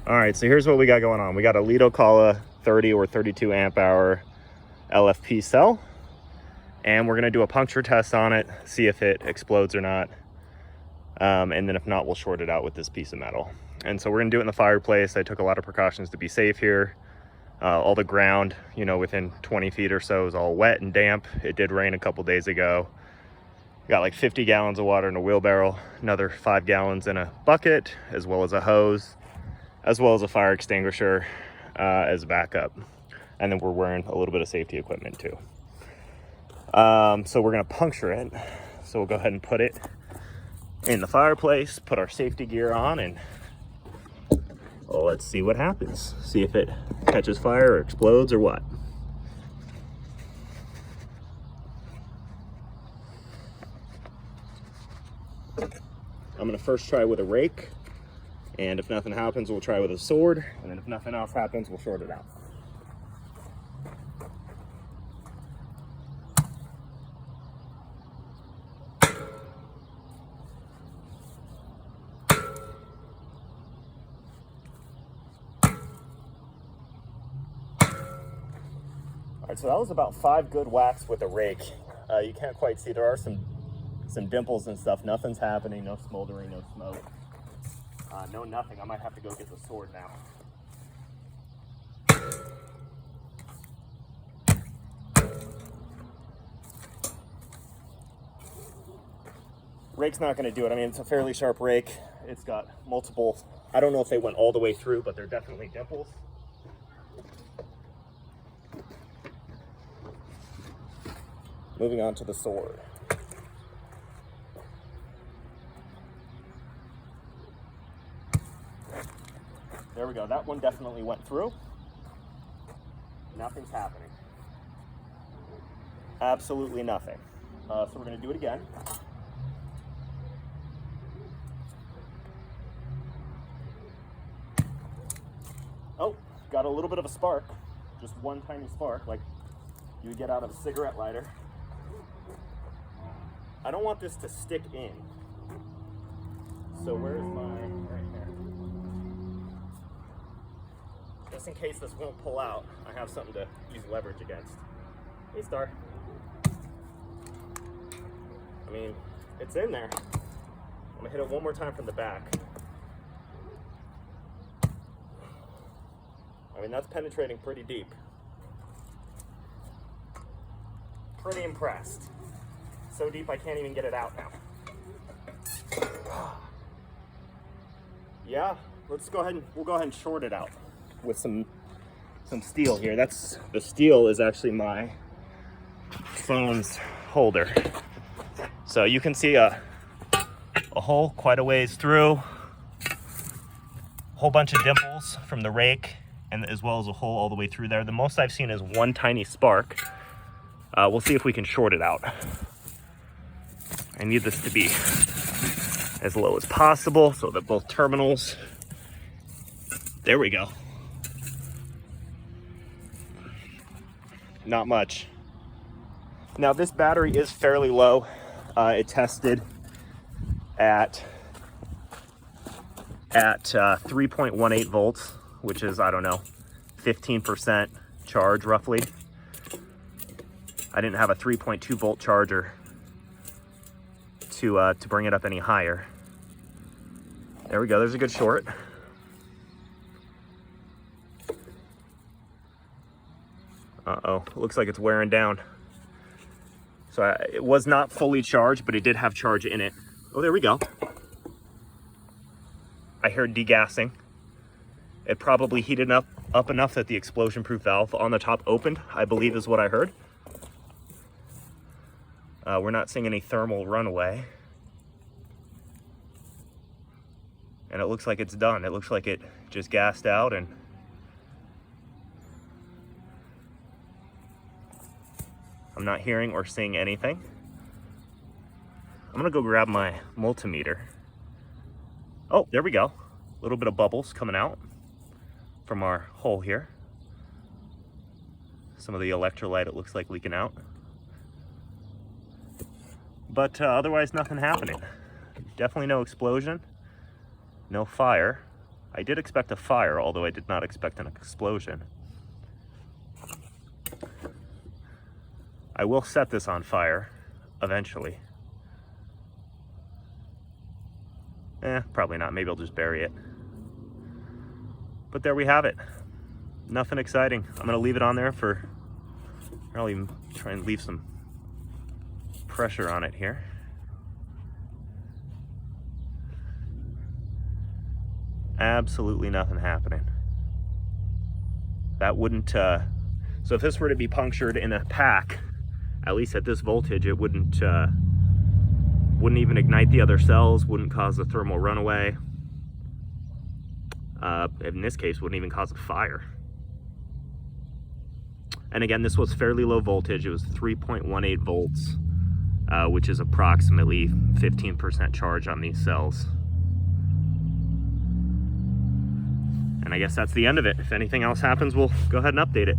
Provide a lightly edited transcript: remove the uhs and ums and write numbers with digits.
All right, so here's what we got going on. We got a Lido 30 or 32 amp hour LFP cell, and we're gonna do a puncture test on it, see if it explodes or not. And then if not, we'll short it out with this piece of metal. And so we're gonna do it in the fireplace. I took a lot of precautions to be safe here. All the ground, you know, within 20 feet or so is all wet and damp. It did rain a couple days ago. Got like 50 gallons of water in a wheelbarrow, another 5 gallons in a bucket, as well as a hose, as well as a fire extinguisher as backup. And then we're wearing a little bit of safety equipment too. So we're gonna puncture it. So we'll go ahead and put it in the fireplace, put our safety gear on, and well, let's see what happens. See if it catches fire or explodes or what. I'm gonna first try with a rake, and if nothing happens, we'll try with a sword, and then if nothing else happens, we'll short it out. All right, so that was about 5 good whacks with a rake. You can't quite see, there are some dimples and stuff. Nothing's happening, no smoldering, no smoke. No nothing. I might have to go get the sword now. Rake's not going to do it. I mean, it's a fairly sharp rake. It's got multiple, I don't know if they went all the way through, but they're definitely dimples. Moving on to the sword. There we go. That one definitely went through. Nothing's happening. Absolutely nothing. So we're going to do it again. Oh, got a little bit of a spark. Just one tiny spark, like you would get out of a cigarette lighter. I don't want this to stick in. So where's my, right here. Just in case this won't pull out, I have something to use leverage against. Hey, Star. I mean, it's in there. I'm gonna hit it one more time from the back. I mean, that's penetrating pretty deep. Pretty impressed. So deep I can't even get it out now. Yeah, let's go ahead and we'll go ahead and short it out with some steel here. That's the steel is actually my phone's holder. So you can see a hole quite a ways through, whole bunch of dimples from the rake, and as well as a hole all the way through there. The most I've seen is one tiny spark. We'll see if we can short it out. I need this to be as low as possible so that both terminals, there we go. Not much. Now this battery is fairly low. It tested at 3.18 volts, which is, I don't know, 15% charge roughly. I didn't have a 3.2 volt charger to bring it up any higher. There we go, there's a good short. Uh-oh, looks like it's wearing down. So it was not fully charged, but it did have charge in it. Oh, there we go. I heard degassing. It probably heated up enough that the explosion-proof valve on the top opened, I believe is what I heard. We're not seeing any thermal runaway. And it looks like it's done. It looks like it just gassed out, and I'm not hearing or seeing anything. I'm gonna go grab my multimeter. Oh, there we go. A little bit of bubbles coming out from our hole here. Some of the electrolyte, it looks like, leaking out. But otherwise, nothing happening. Definitely no explosion, no fire. I did expect a fire, although I did not expect an explosion. I will set this on fire eventually. Probably not. Maybe I'll just bury it. But there we have it. Nothing exciting. I'm gonna leave it on there for, I'll even try and leave some pressure on it here. Absolutely nothing happening. That wouldn't, so if this were to be punctured in a pack, at least at this voltage, it wouldn't even ignite the other cells, wouldn't cause a thermal runaway. In this case, wouldn't even cause a fire. And again, this was fairly low voltage. It was 3.18 volts, which is approximately 15% charge on these cells. And I guess that's the end of it. If anything else happens, we'll go ahead and update it.